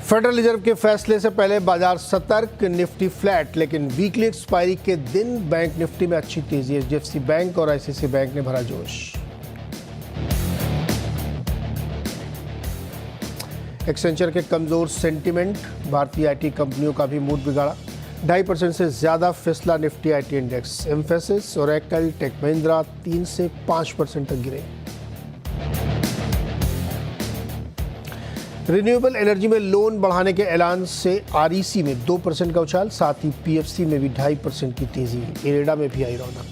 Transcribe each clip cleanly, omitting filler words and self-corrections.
Federal reserve के फैसले से पहले बाजार सतर्क, निफ्टी फ्लैट, लेकिन वीकली एक्सपायरी के दिन बैंक निफ्टी में अच्छी तेजी। एचडीएफसी बैंक और आईसीआईसी बैंक ने भरा जोश। एक्सेंचर के कमजोर सेंटिमेंट, भारतीय आईटी कंपनियों का भी मूड बिगाड़ा। 2.5% से ज्यादा फिसला Nifty IT index. Mphasis, Oracle, Tech Mahindra 3 से 5% तक गिरे। रिन्यूएबल एनर्जी में लोन बढ़ाने के ऐलान से आरईसी में 2% का उछाल, साथ ही पीएफसी में भी 2.5% की तेजी। इरेडा में भी आई रौनक।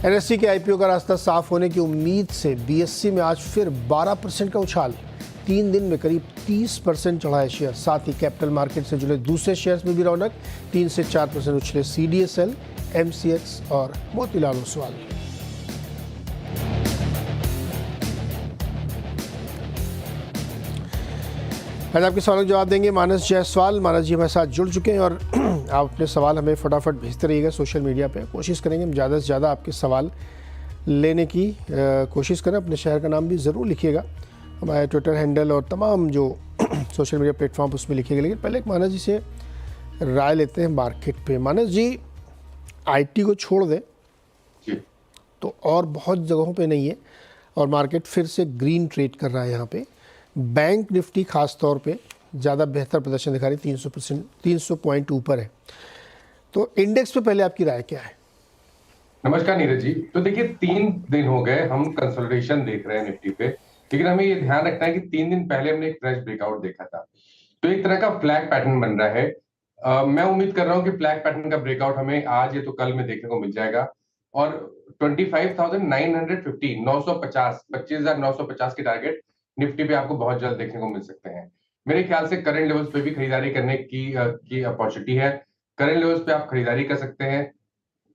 एनएससी के आईपीओ का रास्ता साफ होने की उम्मीद से बीएससी में आज फिर 12% का उछाल। 3 दिन में करीब 30% चढ़ा है शेयर। साथ ही कैपिटल मार्केट से जुड़े दूसरे शेयर्स में भी रौनक। 3 से 4% उछले सीडीएसएल, एमसीएक्स और मोतीलाल ओसवाल। आज आपके सवालों के जवाब देंगे मानस जायसवाल। मानस जी हमारे साथ जुड़ चुके हैं और आप अपने सवाल हमें फटाफट भेजते रहिएगा सोशल मीडिया पे। कोशिश करेंगे हम ज़्यादा से ज़्यादा आपके सवाल लेने की कोशिश करें। अपने शहर का नाम भी ज़रूर लिखिएगा, हमारे ट्विटर हैंडल और तमाम जो सोशल मीडिया प्लेटफॉर्म उसमें लिखिएगा। लेकिन पहले एक मानस जी से राय लेते हैं मार्केट पे। मानस जी, आईटी को छोड़ दें तो और बहुत जगहों पे नहीं है और मार्केट फिर से ग्रीन ट्रेड कर रहा है। यहाँ पे बैंक निफ्टी खास तौर पे ज़्यादा बेहतर प्रदर्शन दिखा रही, 300 पॉइंट ऊपर है। तो इंडेक्स पे पहले आपकी राय क्या है? नमस्कार नीरज जी। तो देखिए 3 दिन हो गए हम कंसोलिडेशन देख रहे हैं निफ्टी पे, लेकिन हमें ये ध्यान रखना है कि 3 दिन पहले हमने एक फ्रेश ब्रेकआउट देखा था, तो एक तरह का फ्लैग पैटर्न बन रहा है। मैं उम्मीद कर रहा हूं कि फ्लैग पैटर्न का ब्रेकआउट हमें आज या तो कल में देखने को मिल जाएगा और 25,950 950 25,950 के टारगेट निफ्टी पे आपको बहुत जल्द देखने को मिल सकते हैं। मेरे ख्याल से करंट लेवल्स पे भी खरीदारी करने की अपॉर्चुनिटी है। करंट लेवल्स पे आप खरीदारी कर सकते हैं।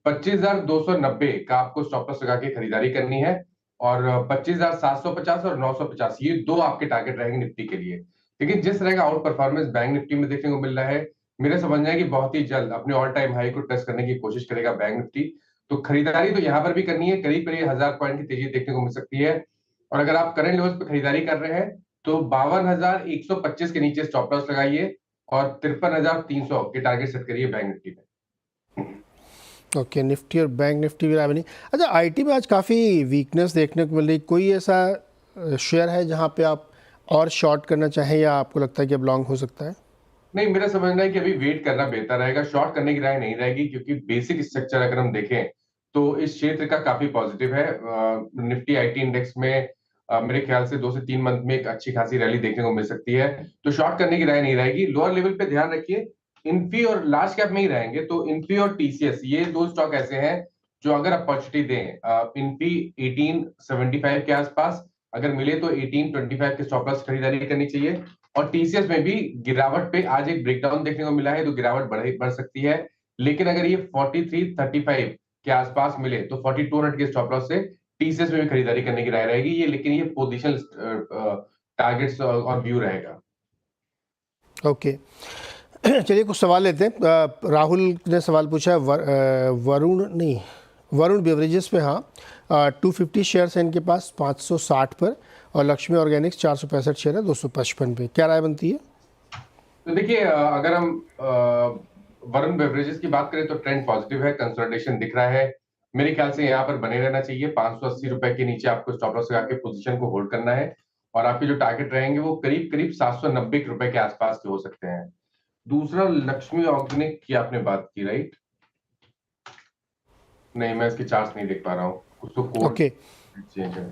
25,290 का आपको स्टॉप लॉस लगा के खरीदारी करनी है और 25,750 और 950 ये 2 आपके टारगेट रहेंगे निफ्टी के लिए। लेकिन जिस तरह का आउट परफॉर्मेंस बैंक निफ्टी में देखने को मिल रहा है, मेरा समझना है कि बहुत ही जल्द अपने ऑल टाइम हाई को टच करने की कोशिश करेगा बैंक निफ्टी। तो खरीदारी तो यहाँ पर भी करनी है, करीब करीब 1000 पॉइंट की तेजी देखने को मिल सकती है। और अगर आप करंट लेवल्स पे खरीदारी कर रहे हैं तो 52,125 के नीचे स्टॉप लॉस लगाइए और 53,300 के टारगेट सेट करिए बैंक निफ्टी पे। ओके, निफ्टी और बैंक निफ्टी भी राय बनी। अच्छा, आईटी में आज काफ़ी वीकनेस देखने को मिल रही। कोई ऐसा शेयर है जहां पे आप और शॉर्ट करना चाहें या आपको लगता है कि अब लॉन्ग हो सकता है? नहीं, मेरा समझना है कि अभी वेट करना बेहतर रहेगा। शॉर्ट करने की राय नहीं रहेगी, क्योंकि बेसिक स्ट्रक्चर अगर हम देखें तो इस क्षेत्र का काफी पॉजिटिव है। निफ्टी आईटी इंडेक्स में मेरे ख्याल से 2 से 3 मंथ में एक अच्छी खासी रैली देखने को मिल सकती है, तो शॉर्ट करने की राय नहीं रहेगी। लोअर लेवल पे ध्यान रखिए, इन्फी और लार्ज कैप में ही रहेंगे। तो इन्फी और टीसीएस ये 2 स्टॉक ऐसे हैं जो अगर अपॉर्चुनिटी दें, इन्फी 1875 के आसपास अगर मिले तो 1825 के स्टॉप लॉस खरीदारी करनी चाहिए। और टीसीएस में भी गिरावट पे आज एक ब्रेकडाउन देखने को मिला है, तो गिरावट बढ़ सकती है। लेकिन अगर ये 4335 के आसपास मिले तो 4200 के स्टॉप लॉस से टीसीएस में भी खरीदारी करने की राय रहेगी ये, लेकिन ये पोजीशनल टारगेट्स और व्यू रहेगा। ओके, चलिए कुछ सवाल लेते हैं। राहुल ने सवाल पूछा है वरुण बेवरेजेस पे। हाँ, 250 शेयर्स हैं इनके पास 560 पर, और लक्ष्मी ऑर्गेनिक्स 465 शेयर है 255 पे। क्या राय बनती है? तो देखिए, अगर हम वरुण बेवरेजेस की बात करें तो ट्रेंड पॉजिटिव है, कंसोलिडेशन दिख रहा है। मेरे ख्याल से यहाँ पर बने रहना चाहिए। 580 रुपए के नीचे आपको स्टॉप लॉस लगा के पोजीशन को होल्ड करना है और आपके जो टारगेट रहेंगे वो करीब करीब 790 रुपए के आसपास के हो सकते हैं। दूसरा, लक्ष्मी ऑर्गेनिक की आपने बात की, राइट? नहीं, मैं इसके चार्ट्स नहीं देख पा रहा हूँ, कुछ तो कोड ओके, चेंज है।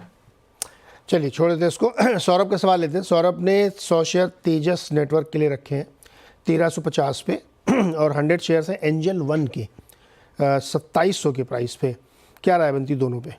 चलिए छोड़ देते हैं इसको। सौरभ का सवाल लेते हैं। सौरभ ने 100 शेयर तेजस नेटवर्क के लिए रखे हैं 1350 पे और 100 शेयर्स हैं एंजल वन के 2700 के प्राइस पे। क्या राय बनती दोनों पे?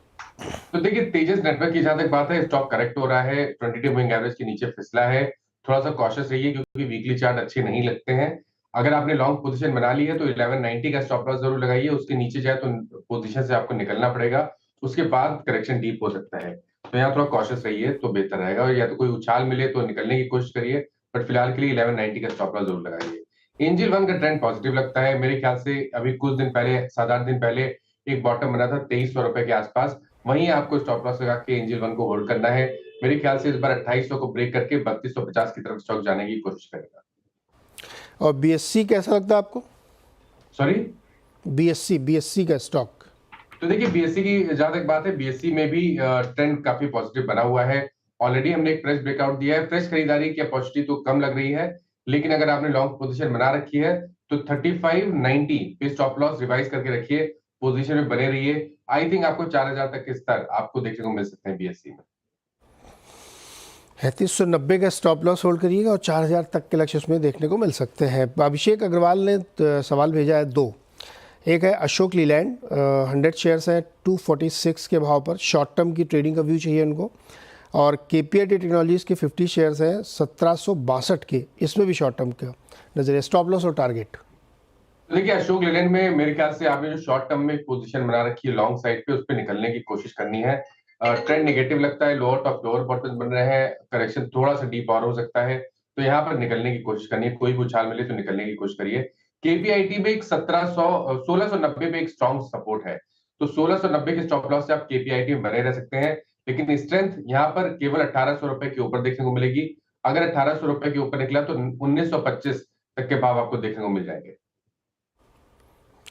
तो देखिए, तेजस नेटवर्क की जहां तक बात है, स्टॉक करेक्ट हो रहा है, 22 मूविंग एवरेज के नीचे फिसला है। थोड़ा सा कॉशियस रहिए क्योंकि वीकली चार्ट अच्छे नहीं लगते हैं। अगर आपने लॉन्ग पोजीशन बना ली है तो 1190 का स्टॉप लॉस जरूर लगाइए। उसके नीचे जाए तो पोजीशन से आपको निकलना पड़ेगा, उसके बाद करेक्शन डीप हो सकता है। तो यहाँ थोड़ा कॉशियस रहिए तो बेहतर रहेगा, और या तो कोई उछाल मिले तो निकलने की कोशिश करिए, बट फिलहाल के लिए 1190 का स्टॉप लॉस जरूर लगाइए। एंजल वन का ट्रेंड पॉजिटिव लगता है। मेरे ख्याल से अभी कुछ दिन पहले, 7-8 दिन पहले एक बॉटम बना था 2300 रुपए के आसपास, वहीं आपको स्टॉप लॉस लगा के एंजल वन को होल्ड करना है। मेरे ख्याल से इस बार 2800 को ब्रेक करके 3250 की तरफ स्टॉक जाने की कोशिश करेगा। और बीएससी कैसा लगता है आपको? सॉरी, बीएससी का स्टॉक? तो देखिए बीएससी की जहां तक बात है, बीएससी में भी ट्रेंड काफी पॉजिटिव बना हुआ है। ऑलरेडी हमने एक फ्रेश ब्रेकआउट दिया है। फ्रेश खरीदारी की अपॉर्चुनिटी तो कम लग रही है, लेकिन अगर आपने लॉन्ग पोजीशन बना रखी है तो 3590 पे स्टॉप लॉस रिवाइज करके रखिए, पोजीशन में बने रहिए। आई थिंक आपको 4000 तक के स्तर आपको देखने को मिल सकते हैं बीएससी में। 3390 का स्टॉप लॉस होल्ड करिएगा और 4000 तक के लक्ष्य उसमें देखने को मिल सकते हैं। अभिषेक अग्रवाल ने सवाल भेजा है दो। एक है अशोक लीलैंड, 100 शेयर्स हैं 246 के भाव पर, शॉर्ट टर्म की ट्रेडिंग का व्यू चाहिए उनको। और केपीआईटी टेक्नोलॉजीज़ के 50 शेयर्स हैं 1762 के, इसमें भी शॉर्ट टर्म का नजरिए, स्टॉप लॉस और टारगेट। तो देखिए अशोक लेलैंड में मेरे ख्याल से आपने जो शॉर्ट टर्म में पोजीशन बना रखी है लॉन्ग साइड पे, उस पे निकलने की कोशिश करनी है। ट्रेंड नेगेटिव लगता है, लोअर टॉप लोअर बॉटम बन रहे हैं, करेक्शन थोड़ा सा डीप और हो सकता है, तो यहाँ पर निकलने की कोशिश करनी है। कोई भी उछाल मिले तो निकलने की कोशिश करिए। केपीआईटी में एक 1690 पे एक स्ट्रॉन्ग सपोर्ट है, तो 1690 के स्टॉप लॉस से आप केपीआईटी में बने रह सकते हैं। लेकिन स्ट्रेंथ यहाँ पर केवल 1800 रुपए के ऊपर देखने को मिलेगी। अगर 1800 रुपए के ऊपर निकला तो 1925 तक के भाव आपको देखने को मिल जाएंगे।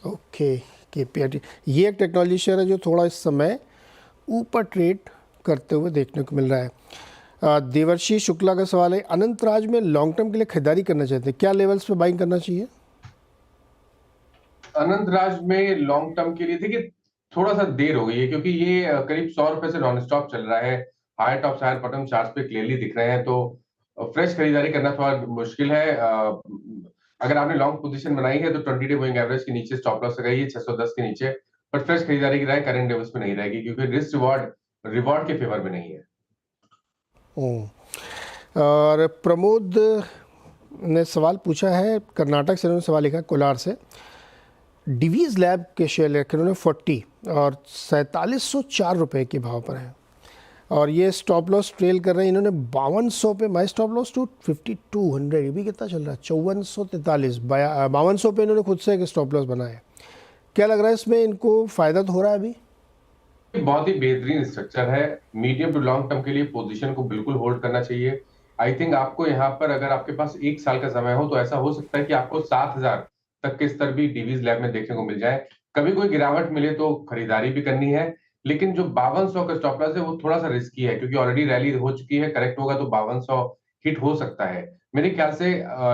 ओके, केपीआईटी ये एक टेक्नोलॉजी शेयर है जो थोड़ा इस समय ऊपर ट्रेड करते हुए देखने को मिल रहा है। देवर्षि शुक्ला का सवाल है, अनंतराज में लॉन्ग टर्म के लिए खरीदारी करना चाहते हैं, क्या लेवल्स पे बाइंग करना चाहिए? अनंतराज में लॉन्ग टर्म के लिए देखिए थोड़ा सा देर हो गई है, क्योंकि ये करीब 100 रुपए से नॉन स्टॉप चल रहा है। Higher top higher bottom charts पे क्लियरली दिख रहे हैं, तो फ्रेश खरीदारी करना थोड़ा मुश्किल है। अगर आपने लॉन्ग पोजीशन बनाई है तो 20 डे मूविंग एवरेज के नीचे स्टॉप लॉस लगाइए 610 के नीचे। पर फ्रेश खरीदारी की राय करंट लेवल्स में नहीं रहेगी, क्योंकि रिस्क रिवॉर्ड रिवॉर्ड के फेवर में नहीं है। और प्रमोद ने सवाल पूछा है, कर्नाटक से उन्होंने सवाल लिखा कोलार से, डिवीज लैब के शेयर लेकर उन्होंने 40 और 4704 रुपये के भाव पर है, और ये स्टॉप लॉस ट्रेल कर रहे हैं। इन्होंने 5200 पे माई स्टॉप लॉस टू 5200, ये भी कितना चल रहा है 5443, 5200 पे इन्होंने खुद से एक स्टॉप लॉस बनाया है। क्या लग रहा है इसमें इनको फ़ायदा तो हो रहा है अभी? बहुत ही बेहतरीन स्ट्रक्चर है। मीडियम टू लॉन्ग टर्म के लिए पोजीशन को बिल्कुल होल्ड करना चाहिए। आई थिंक आपको यहाँ पर अगर आपके पास 1 साल का समय हो तो ऐसा हो सकता है कि आपको 7000 तक के स्तर भी डीवीज लैब में देखने को मिल जाए। कभी कोई गिरावट मिले तो खरीदारी भी करनी है, लेकिन जो 5200 का स्टॉप लॉस है वो थोड़ा सा रिस्की है, क्योंकि ऑलरेडी रैली हो चुकी है। करेक्ट होगा तो 5200 हिट हो सकता है। मेरे ख्याल से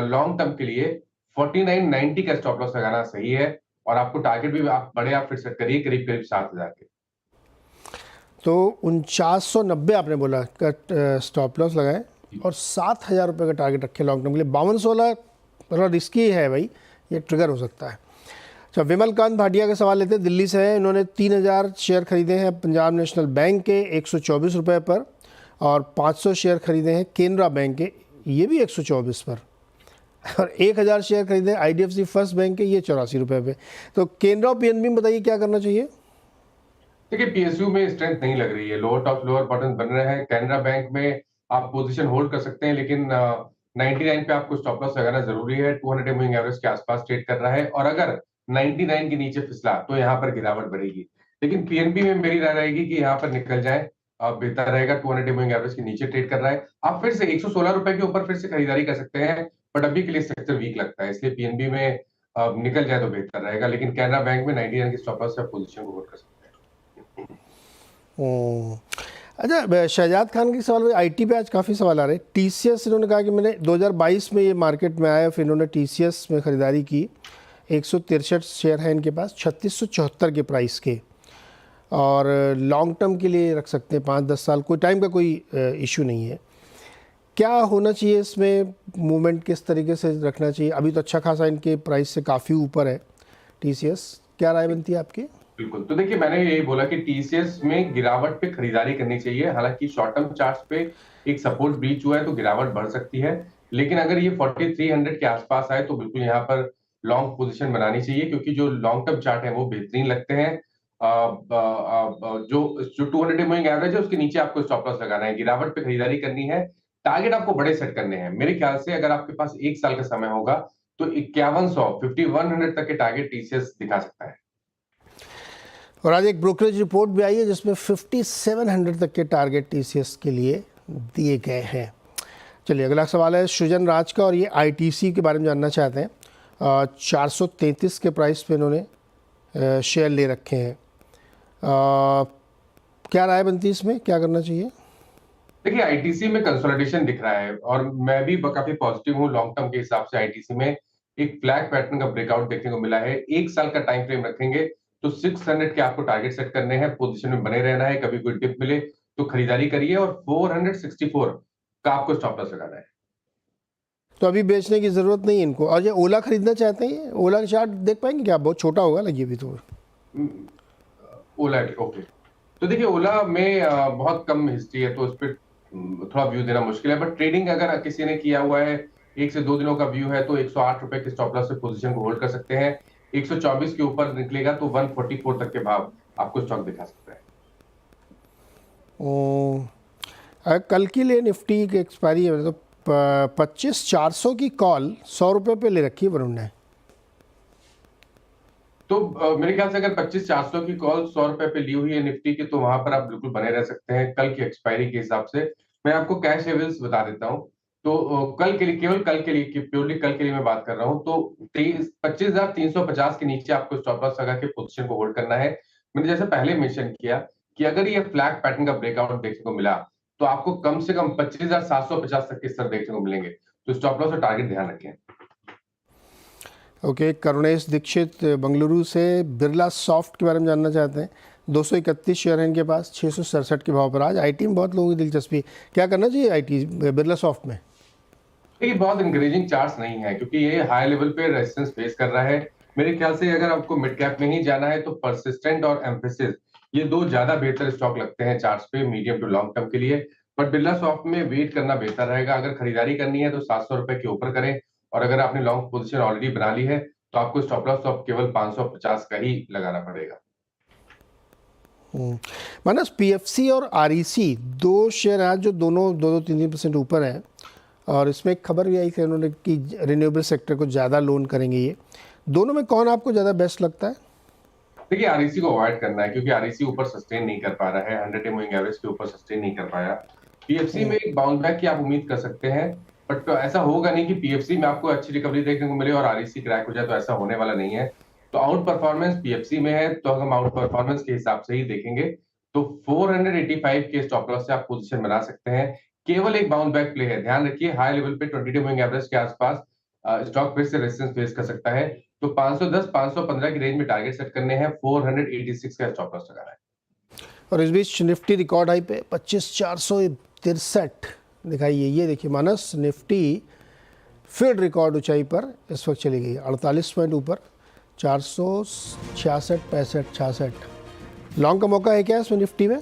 लॉन्ग टर्म के लिए 4990 का स्टॉप लॉस लगाना सही है, और आपको टारगेट भी आप बड़े आप फिर सेट करिए करीब करीब 7000 के। तो 4990 आपने बोला का स्टॉप लॉस लगाए और 7000 रुपये का टारगेट रखे लॉन्ग टर्म के लिए। 5200 थोड़ा रिस्की है भाई, ये ट्रिगर हो सकता है। अच्छा, विमल कांत भाटिया का सवाल लेते हैं, दिल्ली से है। इन्होंने 3000 शेयर खरीदे हैं पंजाब नेशनल बैंक के 124 रुपये पर, और 500 शेयर खरीदे हैं केनरा बैंक के, ये भी 124 पर, और 1000 शेयर खरीदे आईडीएफसी फर्स्ट बैंक के, ये 84 रुपये पे। तो केनरा और पीएनबी में बताइए क्या करना चाहिए? देखिए पीएसयू में स्ट्रेंथ नहीं लग रही है, लोअर टॉप लोअर बटन बन रहे हैं। कैनरा बैंक में आप पोजीशन होल्ड कर सकते हैं, लेकिन 99 पे आपको स्टॉप लॉस लगाना जरूरी है। 200 मूविंग एवरेज के आसपास ट्रेड कर रहा है, और अगर 99 के नीचे फिसला तो यहाँ पर गिरावट बढ़ेगी। लेकिन पीएनबी में मेरी राय रहेगी कि यहाँ पर निकल जाए, बेहतर रहेगा। 200 मूविंग एवरेज के नीचे ट्रेड कर रहा है, आप फिर से 116 रुपए के ऊपर फिर से खरीदारी कर सकते हैं, बट अभी के लिए स्ट्रक्चर वीक लगता है, इसलिए पीएनबी में निकल जाए तो बेहतर रहेगा। लेकिन कैनरा बैंक में 99 की स्टॉप लॉस से पोजीशन को होल्ड कर सकते हैं। अच्छा, शहजाद खान की सवाल, आईटी पे आज काफ़ी सवाल आ रहे हैं। टीसीएस, इन्होंने कहा कि मैंने 2022 में ये मार्केट में आया, फिर इन्होंने टीसीएस में ख़रीदारी की। 163 शेयर हैं इनके पास 3674 के प्राइस के, और लॉन्ग टर्म के लिए रख सकते हैं 5-10 साल, कोई टाइम का कोई इशू नहीं है। क्या होना चाहिए इसमें, मूवमेंट किस तरीके से रखना चाहिए? अभी तो अच्छा खासा इनके प्राइस से काफ़ी ऊपर है टीसीएस, क्या राय बनती है आपकी? बिल्कुल, तो देखिए मैंने यही बोला कि टीसीएस में गिरावट पे खरीदारी करनी चाहिए। हालांकि शॉर्ट टर्म चार्ट्स पे एक सपोर्ट ब्रीच हुआ है तो गिरावट बढ़ सकती है, लेकिन अगर ये 4300 के आसपास आए तो बिल्कुल यहाँ पर लॉन्ग पोजीशन बनानी चाहिए, क्योंकि जो लॉन्ग टर्म चार्ट है वो बेहतरीन लगते हैं। जो जो 200 मूविंग एवरेज है उसके नीचे आपको स्टॉप लॉस लगाना है, गिरावट पे खरीदारी करनी है। टारगेट आपको बड़े सेट करने हैं। मेरे ख्याल से अगर आपके पास 1 साल का समय होगा तो 5100 5100 तक के टारगेट टीसीएस दिखा सकता है। और आज एक ब्रोकरेज रिपोर्ट भी आई है जिसमें 5700 तक के टारगेट टीसीएस के लिए दिए गए हैं। चलिए अगला सवाल है सृजन राज का, और ये आईटीसी के बारे में जानना चाहते हैं। 433 के प्राइस पे इन्होंने शेयर ले रखे हैं। क्या राय बनती है इसमें, क्या करना चाहिए? देखिए, आईटीसी में कंसोलिडेशन दिख रहा है और मैं भी काफी पॉजिटिव हूँ लॉन्ग टर्म के हिसाब से। आईटीसी में एक फ्लैग पैटर्न का ब्रेकआउट देखने को मिला है। 1 साल का टाइम फ्रेम रखेंगे तो 600 के आपको टारगेट सेट करने हैं, पोजीशन में बने रहना है। कभी कोई डिप मिले तो खरीदारी करिए और 464 का आपको स्टॉप लॉस लगाना है। तो अभी बेचने की ज़रूरत नहीं है इनको। और ये ओला खरीदना चाहते हैं, ओला का चार्ट देख पाएंगे क्या? बहुत छोटा होगा लगी अभी तो। ओला, ओके। तो देखिए, ओला में बहुत कम हिस्ट्री है तो उस पर थोड़ा व्यू देना मुश्किल है, बट ट्रेडिंग अगर किसी ने किया हुआ है 1 से 2 दिनों का व्यू है तो 108 रुपए के स्टॉप लॉस से पोजीशन को होल्ड कर सकते हैं। 124 के ऊपर निकलेगा तो 144 तक के भाव आपको स्टॉक दिखा सकता है। कल के लिए निफ्टी की एक्सपायरी है तो 25,400 की कॉल 100 रुपये पे ले रखी है वरुण ने। तो मेरे ख्याल से अगर 25,400 की कॉल 100 रुपए पे ली हुई है निफ्टी की, तो वहां पर आप बिल्कुल बने रह सकते हैं कल की एक्सपायरी के हिसाब से। मैं आपको कैश लेवल्स बता देता हूं। तो कल के लिए, केवल कल के लिए, प्योरली कल के लिए मैं बात कर रहा हूं, तो 25,350 के नीचे आपको स्टॉप लॉस लगा के पोजीशन को होल्ड करना है। मैंने जैसे पहले मेंशन किया कि अगर ये फ्लैग पैटर्न का ब्रेकआउट देखने को मिला तो आपको कम से कम 25,750 तक के स्तर देखने को मिलेंगे। तो स्टॉप लॉस और टारगेट ध्यान रखें। ओके, करुणेश दीक्षित बेंगलुरु से बिरला सॉफ्ट के बारे में जानना चाहते हैं। 231 शेयर हैं इनके पास, 667 के भाव पर। आज आईटी में बहुत लोगों की दिलचस्पी, क्या करना चाहिए आईटी बिरला सॉफ्ट में? देखिए, बहुत इंकरेजिंग चार्ट्स नहीं है क्योंकि ये हाई लेवल पे रेजिस्टेंस फेस कर रहा है। मेरे ख्याल से अगर आपको मिड कैप में ही जाना है तो परसिस्टेंट और एम्फेसिस, ये दो ज्यादा बेहतर स्टॉक लगते हैं चार्ट्स पे मीडियम टू लॉन्ग टर्म के लिए। बट बिरला सॉफ्ट में वेट करना बेहतर रहेगा। अगर खरीदारी करनी है तो 700 रुपए के ऊपर करें, और अगर आपने लॉन्ग पोजीशन ऑलरेडी बना ली है तो आपको स्टॉप लॉस तो केवल 550 का ही लगाना पड़ेगा। मानस, पीएफसी और आरईसी दो शेयर आज जो दोनों 2-3% ऊपर है, और इसमें एक खबर भी आई थी उन्होंने कि रिन्यूएबल सेक्टर को ज़्यादा लोन करेंगे। ये दोनों में कौन आपको ज़्यादा बेस्ट लगता है? देखिए, आरईसी को अवॉइड करना है क्योंकि आरईसी ऊपर सस्टेन नहीं कर पा रहा है, 100 मूविंग एवरेज के ऊपर सस्टेन नहीं कर पाया। पीएफसी में एक बाउंस बैक की आप उम्मीद कर सकते हैं, बट ऐसा होगा नहीं कि पीएफसी में आपको अच्छी रिकवरी देखने को मिले और आरईसी क्रैक हो जाए, तो ऐसा होने वाला नहीं है। तो आउट परफॉर्मेंस पीएफसी में है, तो हम आउट परफॉर्मेंस के हिसाब से ही देखेंगे। तो 485 के स्टॉप लॉस से आप पोजीशन बना सकते हैं। केवल एक बाउंस बैक प्ले है, ध्यान रखिए। हाई लेवल पे 22 मूविंग एवरेज के आसपास स्टॉक फिर से रेजिस्टेंस फेस कर सकता है। तो 510 515 की रेंज में टारगेट सेट करने हैं, 486 का स्टॉप लॉस लगाना है। और इस बीच निफ्टी रिकॉर्ड हाई पे 25,463 दिखाइए। ये देखिए मानस, निफ्टी फिर रिकॉर्ड ऊंचाई पर इस वक्त चली गई, 48 पॉइंट ऊपर, 466, 65, 66। लॉन्ग का मौका है क्या इसमें निफ्टी में?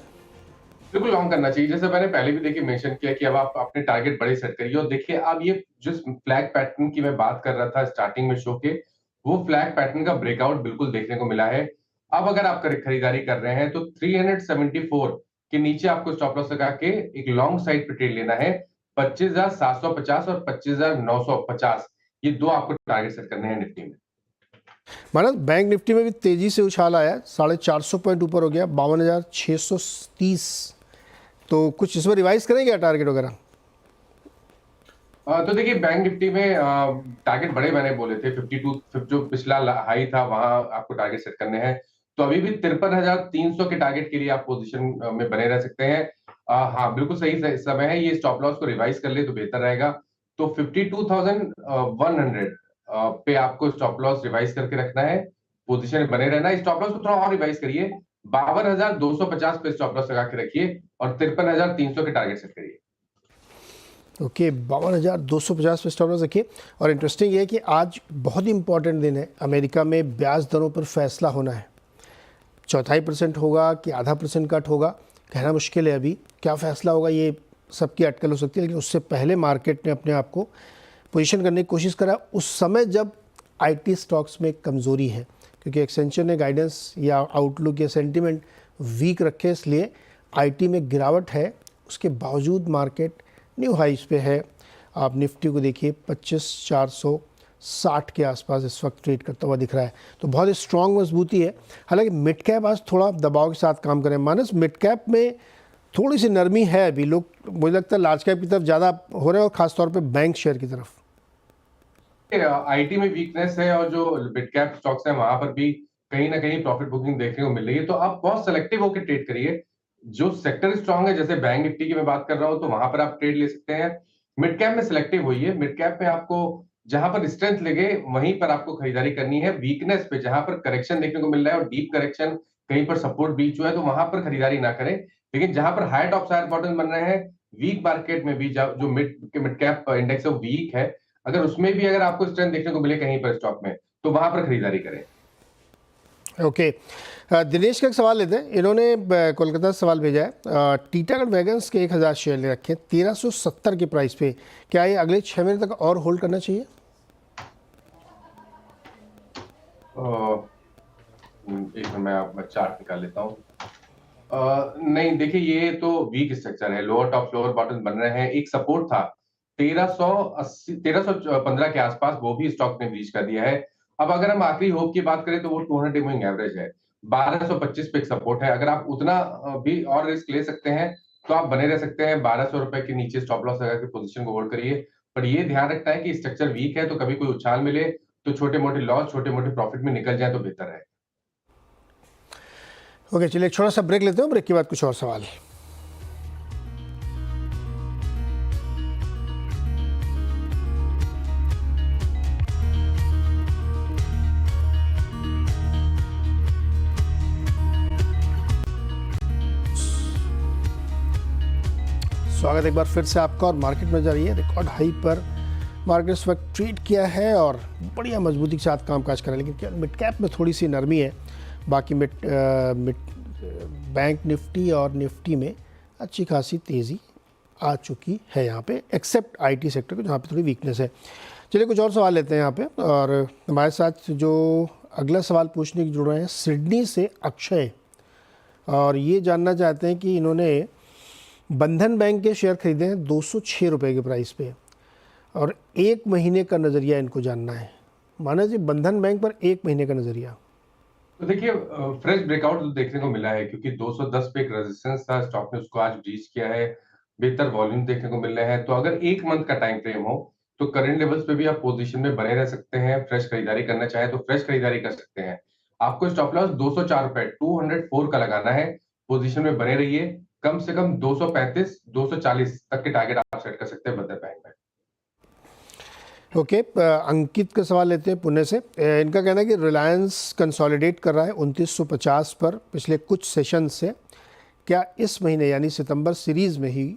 बिल्कुल लॉन्ग करना चाहिए। जैसे मैंने पहले भी देखिए मेंशन किया कि अब आप अपने टारगेट बड़े सेट करिए। और देखिए, अब ये जिस फ्लैग पैटर्न की मैं बात कर रहा था स्टार्टिंग में शो के, वो फ्लैग पैटर्न का ब्रेकआउट बिल्कुल देखने को मिला है। अब अगर आप खरीदारी कर रहे हैं तो 374 के नीचे आपको स्टॉप लॉस लगा के एक लॉन्ग साइड पे ट्रेड लेना है। 25,750 और 25,950, ये दो आपको टारगेट सेट करने हैं निफ्टी में। मानस, बैंक निफ्टी में भी तेजी से उछाल आया, 450 पॉइंट ऊपर हो गया, 52,630। तो कुछ इसमें रिवाइज करेंगे टारगेट वगैरह? तो देखिए, बैंक निफ्टी में टारगेट बड़े मैंने बोले थे 52, जो पिछला हाई था वहां आपको टारगेट सेट करने हैं। तो अभी भी 53,300 के टारगेट के लिए आप पोजीशन में बने रह सकते हैं। हाँ, बिल्कुल सही समय है। ये स्टॉप लॉस को रिवाइज कर ले तो बेहतर रहेगा। तो 52,100 पे आपको स्टॉप लॉस रिवाइज करके रखना है, पोजीशन में बने रहना है। स्टॉप लॉस को थोड़ा और रिवाइज करिए, 52,250 पे स्टॉप लॉस लगा के रखिए और 53,300 के टारगेट सेट करिए। ओके, 52,250 पे स्टॉप लॉस रखिए। और इंटरेस्टिंग ये है कि आज बहुत ही इंपॉर्टेंट दिन है, अमेरिका में ब्याज दरों पर फैसला होना है। 0.25% होगा कि आधा % कट होगा, कहना मुश्किल है अभी। क्या फैसला होगा ये सबकी अटकल हो सकती है, लेकिन उससे पहले मार्केट ने अपने आप को पोजीशन करने की कोशिश करा उस समय जब आईटी स्टॉक्स में कमज़ोरी है, क्योंकि एक्सेंचर ने गाइडेंस या आउटलुक या सेंटिमेंट वीक रखे, इसलिए आईटी में गिरावट है। उसके बावजूद मार्केट न्यू हाइस पे है। आप निफ्टी को देखिए, 60 के आसपास इस वक्त ट्रेड करता हुआ दिख रहा है, तो बहुत स्ट्रॉन्ग मजबूती है। हालांकि मिड कैप आज थोड़ा दबाव के साथ काम करें। मानस, मिड कैप में थोड़ी सी नरमी है अभी, लोग मुझे लगता है लार्ज कैप की तरफ ज़्यादा हो रहे हैं और खासतौर पे बैंक शेयर की तरफ। आईटी में वीकनेस है और जो मिड कैप स्टॉक्स हैं वहां पर भी कहीं ना कहीं प्रॉफिट बुकिंग देखने को मिल रही है, तो आप बहुत सेलेक्टिव होकर ट्रेड करिए। जो सेक्टर स्ट्रांग है, जैसे बैंक निफ्टी की मैं बात कर रहा हूं, तो वहां पर आप ट्रेड ले सकते हैं। मिड कैप में सिलेक्टिव होइए। मिड कैप में आपको जहां पर स्ट्रेंथ लगे वहीं पर आपको खरीदारी करनी है। वीकनेस पे जहां पर करेक्शन देखने को मिल रहा है और डीप करेक्शन कहीं पर सपोर्ट ब्रीच हुआ है, तो वहां पर खरीदारी ना करें। लेकिन जहां पर हाई टॉप हायर बॉटम बन रहे हैं, वीक मार्केट में भी जो मिड कैप इंडेक्स है वो वीक है, अगर उसमें भी अगर आपको स्ट्रेंथ देखने को मिले कहीं पर स्टॉक में, तो वहां पर खरीदारी करें। ओके, दिनेश का एक सवाल लेते हैं। इन्होंने कोलकाता से सवाल भेजा है। टीटागढ़ वैगन्स के 1000 शेयर ले रखे हैं 1370 के प्राइस पे, क्या ये अगले 6 महीने तक और होल्ड करना चाहिए? एक मैं आप चार्ट निकाल लेता हूँ। नहीं, देखिए ये तो वीक स्ट्रक्चर है, लोअर टॉप लोअर बॉटम बन रहे हैं। एक सपोर्ट था 1380 1315 के आसपास, वो भी स्टॉक ने ब्रीच कर दिया है। अब अगर हम आखिरी होप की बात करें तो वो 200 मूविंग एवरेज है, 1225 पे एक सपोर्ट है। अगर आप उतना भी और रिस्क ले सकते हैं तो आप बने रह सकते हैं। 1200 रुपए के नीचे स्टॉप लॉस लगा के पोजीशन को होल्ड करिए। पर ये ध्यान रखना है कि स्ट्रक्चर वीक है, तो कभी कोई उछाल मिले तो छोटे मोटे लॉस छोटे मोटे प्रॉफिट में निकल जाए तो बेहतर है। ओके, चलिए एक छोटा सा ब्रेक लेते हैं, ब्रेक के बाद कुछ और सवाल। स्वागत एक बार फिर से आपका। और मार्केट में जा रही है रिकॉर्ड हाई पर मार्केट इस वक्त ट्रेड किया है और बढ़िया मजबूती के साथ कामकाज कर रहा है। लेकिन मिड कैप में थोड़ी सी नरमी है। बाकी बैंक निफ्टी और निफ्टी में अच्छी खासी तेज़ी आ चुकी है यहाँ पे, एक्सेप्ट आईटी सेक्टर को जहाँ पे थोड़ी वीकनेस है। चलिए कुछ और सवाल लेते हैं यहाँ पे। और हमारे साथ जो अगला सवाल पूछने की जुड़ रहे हैं सिडनी से अक्षय, और ये जानना चाहते हैं कि इन्होंने बंधन बैंक के शेयर खरीदे हैं 206 रुपये के प्राइस पे, और 1 महीने का नज़रिया इनको जानना है। माना जी, बंधन बैंक पर 1 महीने का नज़रिया। तो देखिए फ्रेश ब्रेकआउट देखने को मिला है, क्योंकि 210 पे एक रेजिस्टेंस था, स्टॉक ने उसको आज ब्रीच किया है। बेहतर वॉल्यूम देखने को मिल रहे हैं, तो अगर 1 मंथ का टाइम फ्रेम हो तो करंट लेवल्स पे भी आप पोजीशन में बने रह सकते हैं। फ्रेश खरीदारी करना चाहे तो फ्रेश खरीदारी कर सकते हैं। आपको स्टॉप लॉस 204 रुपए 204 का लगाना है। पोजीशन में बने रहिए। कम से कम 235 240 तक के टारगेट आप सेट कर सकते हैं बंधन बैंक में। ओके, अंकित का सवाल लेते हैं पुणे से। इनका कहना है कि रिलायंस कंसोलिडेट कर रहा है 2950 पर पिछले कुछ सेशन से, क्या इस महीने यानी सितंबर सीरीज में ही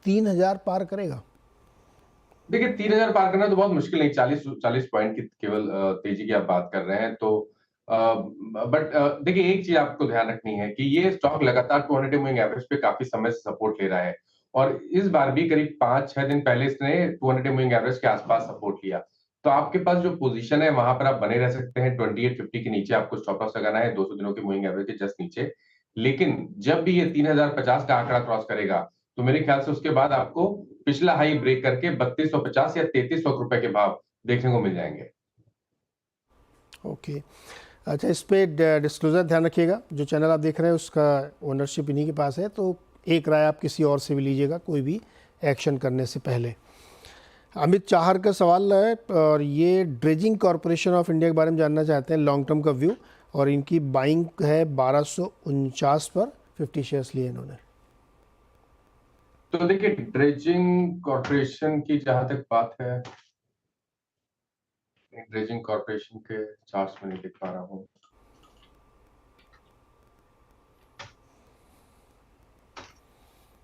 3000 पार करेगा? देखिए 3000 पार करना तो बहुत मुश्किल नहीं, 40 पॉइंट की केवल तेजी की आप बात कर रहे हैं, तो बट देखिए एक चीज आपको ध्यान रखनी है कि ये स्टॉक लगातार 200 मूविंग एवरेज पे काफी समय से सपोर्ट ले रहा है, और इस बार भी करीब 5-6 दिन पहले इसने 200 मूविंग एवरेज के आसपास सपोर्ट लिया। तो आपके पास जो पोजीशन है वहां पर आप बने रह सकते हैं। 2850 के नीचे आपको स्टॉप लॉस लगाना है, 200 दिनों की मूविंग एवरेज के जस्ट नीचे। लेकिन जब भी ये 3050 का आंकड़ा क्रॉस करेगा, तो मेरे ख्याल से उसके बाद आपको पिछला हाई ब्रेक करके 3250 या 3300 रुपए के भाव देखने को मिल जाएंगे। ओके, अच्छा, इस पे डिस्क्लोजर ध्यान रखिएगा। जो चैनल आप देख रहे हैं उसका ओनरशिप इन्हीं के पास है, तो एक राय आप किसी और से भी लीजिएगा कोई भी एक्शन करने से पहले। अमित चाहर का सवाल है, और ये ड्रेजिंग कॉरपोरेशन ऑफ इंडिया के बारे में जानना चाहते हैं, लॉन्ग टर्म का व्यू, और इनकी बाइंग है 1249 पर 50 शेयर्स लिए इन्होंने। तो देखिए ड्रेजिंग कॉर्पोरेशन की जहां तक बात है, ड्रेजिंग कॉर्पोरेशन के चार्ट्स में नहीं देख पा रहा हूँ।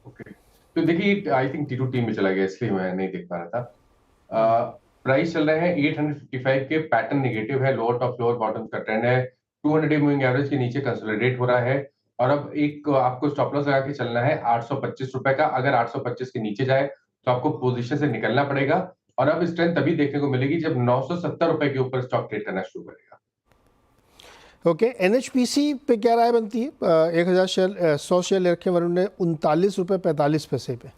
ओके, तो देखिए आई थिंक T2T में चला गया, इसलिए मैं नहीं देख पा रहा था। प्राइस चल रहे हैं 855 के, पैटर्न नेगेटिव है, लोअर टॉप लोअर बॉटम का ट्रेंड है, 200 मूविंग एवरेज के नीचे कंसोलिडेट हो रहा है, और अब एक आपको स्टॉप लॉस लगा के चलना है 825 रुपए का। अगर 825 के नीचे जाए तो आपको पोजीशन से निकलना पड़ेगा, और अब स्ट्रेंथ तभी देखने को मिलेगी जब 970 रुपए के ऊपर स्टॉक ट्रेड करना शुरू करेगा। ओके, एनएचपीसी पे क्या राय बनती है? 1000 शेयर 100 शेयर ले रखे वरुण ने 39 रुपये 45 पैसे पे।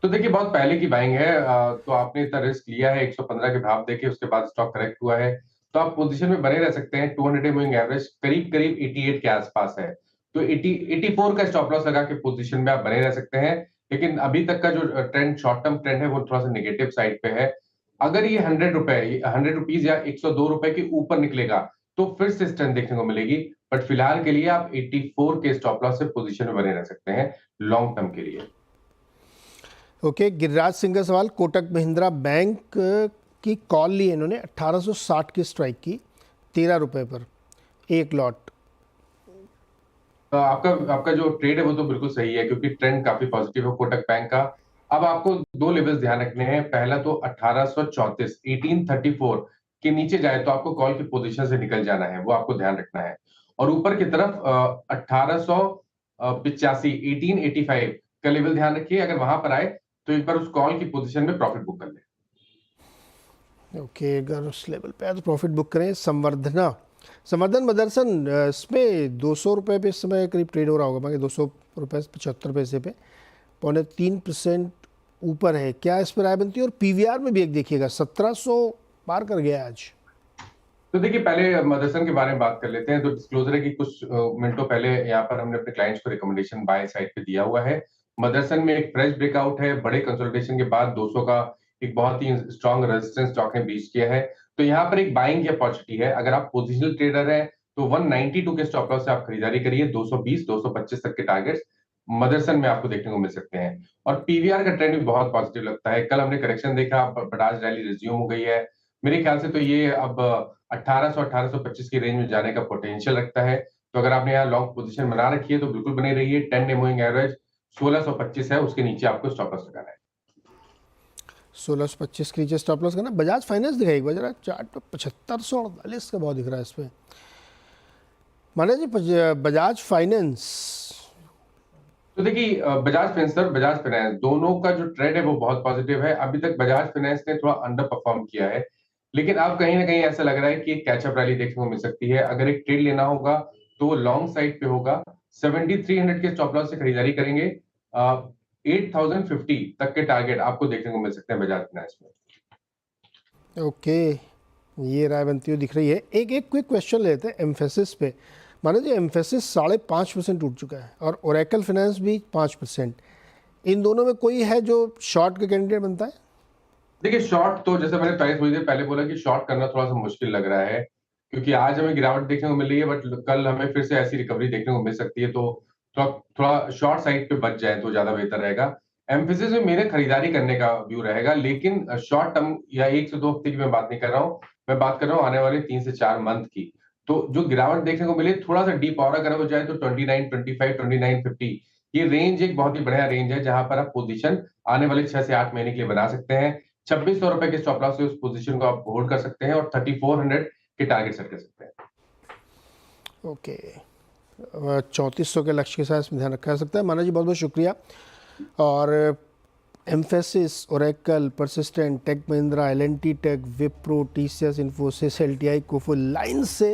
तो देखिए बहुत पहले की बाइंग है, तो आपने इतना रिस्क लिया है 115 के भाव देके, उसके बाद स्टॉक करेक्ट हुआ है, तो आप पोजीशन में बने रह सकते हैं। 200 मूविंग एवरेज करीब करीब 88 के आसपास है, तो 84 का स्टॉप लॉस लगा के पोजीशन में आप बने रह सकते हैं। लेकिन अभी तक का जो ट्रेंड, शॉर्ट टर्म ट्रेंड है, वो थोड़ा सा नेगेटिव साइड पे है। अगर ये 100 रुपीज या 102 रुपए के ऊपर निकलेगा तो फिर से स्ट्रेंथ देखने को मिलेगी, बट फिलहाल के लिए आप 84 के स्टॉप लॉस से पोजीशन में बने रह सकते हैं लॉन्ग टर्म के लिए। ओके, गिरिराज सिंह का सवाल, कोटक महिंद्रा बैंक की कॉल ली इन्होंने 1860 की स्ट्राइक की 13 रुपए पर एक लॉट। आपका जो ट्रेड है वो तो बिल्कुल सही है, क्योंकि ट्रेंड काफी पॉजिटिव है कोटक बैंक का। अब आपको दो लेवल्स ध्यान रखने हैं। पहला तो 1834 1834 के नीचे जाए तो आपको कॉल की पोजीशन से निकल जाना है, वो आपको ध्यान रखना है। और ऊपर की तरफ 1885 1885 का लेवल ध्यान रखिए, अगर वहां पर आए तो एक बार उस कॉल की पोजीशन में प्रॉफिट बुक कर ले। ओके, अगर उस लेवल पे आए तो प्रॉफिट बुक करें। संवर्धन मदरसन, इसमें 200 रुपये पे इस समय करीब ट्रेड हो रहा होगा, बाकी 200 रुपये 75 पैसे पे 3.25% ऊपर है। क्या इस पर राय बनती है? और पीवीआर में भी एक देखिएगा 1700 पार कर गया आज। तो देखिए पहले मदरसन के बारे में बात कर लेते हैं। तो डिस्क्लोजर है कि कुछ मिनटों पहले यहाँ पर हमने अपने क्लाइंट्स को रिकमेंडेशन बाय साइड पे दिया हुआ है। मदरसन में एक फ्रेश ब्रेकआउट है, बड़े कंसोलिडेशन के बाद 200 का एक बहुत ही स्ट्रॉन्ग रेजिस्टेंस स्टॉक ने ब्रीच किया है, तो यहाँ पर एक बाइंग की अपॉर्चुनिटी है। अगर आप पोजिशनल ट्रेडर हैं तो 192 के स्टॉप लॉस से आप खरीदारी करिए। 220 225 तक के टारगेट्स मदरसन में आपको देखने को मिल सकते हैं। और पीवीआर का ट्रेंड भी बहुत पॉजिटिव लगता है। कल हमने करेक्शन देखा, बट आज रैली रिज्यूम हो गई है। मेरे ख्याल से तो ये अब 1800 1825 की रेंज में जाने का पोटेंशियल रखता है। तो अगर आपने यहाँ लॉन्ग पोजीशन बना रखी है तो बिल्कुल बने रहिए। 10 डे मूविंग एवरेज 1625 है, उसके नीचे आपको स्टॉप लॉस लगाना है। 1625 के नीचे स्टॉप लॉस करना। बजाज फाइनेंस दिखा एक बार जरा, चार्ट पे 7548 का बहुत दिख रहा है इस पे। माना जी बजाज फाइनेंस, तो देखिए बजाज फाइनेंस और बजाज फाइनेंस दोनों का जो ट्रेंड है वो बहुत पॉजिटिव है। अभी तक बजाज फाइनेंस ने थोड़ा अंडर परफॉर्म किया है, लेकिन अब कहीं ना कहीं ऐसा लग रहा है कि एक कैचअप रैली देखने को मिल सकती है। अगर एक ट्रेड लेना होगा तो वो लॉन्ग साइड पे होगा। 7300 के स्टॉप लॉस से खरीदारी करेंगे। 8050 तक के टारगेट आपको देखने को मिल सकते हैं बजाज फाइनेंस में। ओके, ये राय बनती हुई दिख रही है। एक क्विक क्वेश्चन लेते हैं एम्फेसिस पे। माना जी एम्फेसिस 5.5% टूट चुका है और ओरेकल फाइनेंस भी 5%। इन दोनों में कोई है जो शॉर्ट का कैंडिडेट बनता है? देखिए शॉर्ट तो जैसे मैंने थोड़ी देर पहले बोला कि शॉर्ट करना थोड़ा सा मुश्किल लग रहा है, क्योंकि आज हमें गिरावट देखने को मिल रही है, बट कल हमें फिर से ऐसी रिकवरी देखने को मिल सकती है। तो थोड़ा थोड़ा शॉर्ट साइड पे बच जाए तो ज्यादा बेहतर रहेगा। एम्फेसिस में मेरे खरीदारी करने का व्यू रहेगा, लेकिन शॉर्ट टर्म या 1 से 2 हफ्ते की मैं बात नहीं कर रहा हूँ, मैं बात कर रहा हूँ आने वाले 3 से 4 मंथ की। तो जो गिरावट देखने को मिले थोड़ा सा डीप और अगर हो जाए तो 2925 2950 ये रेंज एक बहुत ही बढ़िया रेंज है, जहां पर आप पोजीशन आने वाले 6 से 8 महीने के लिए बना सकते हैं। 2600 रुपए के स्टॉप लॉस से उस पोजीशन को आप होल्ड कर सकते हैं और 3400 के टारगेट सेट कर सकते हैं। ओके, 3400 के लक्ष्य के साथ इसमें ध्यान रखा जा सकता है। माना जी बहुत बहुत शुक्रिया। और Mphasis, Oracle, Persistent, Tech Mahindra, L and T Tech, Wipro, TCS, Infosys, LTI, कोफो, लाइन से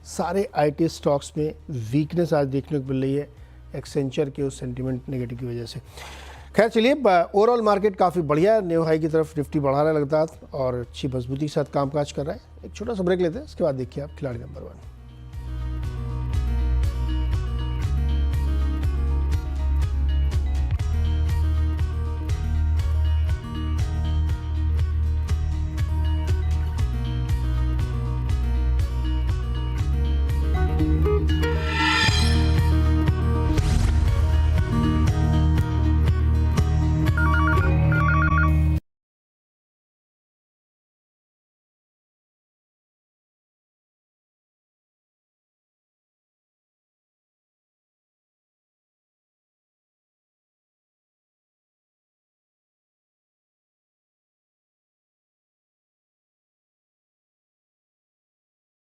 सारे आईटी स्टॉक्स में वीकनेस आज देखने को मिल रही है एक्सेंचर के उस सेंटीमेंट नेगेटिव की वजह से। खैर चलिए, ओवरऑल मार्केट काफ़ी बढ़िया न्यू हाई की तरफ निफ्टी बढ़ा रहा है लगातार और अच्छी मजबूती के साथ कामकाज कर रहा है। एक छोटा सा ब्रेक लेते हैं, इसके बाद देखिए आप खिलाड़ी नंबर 1।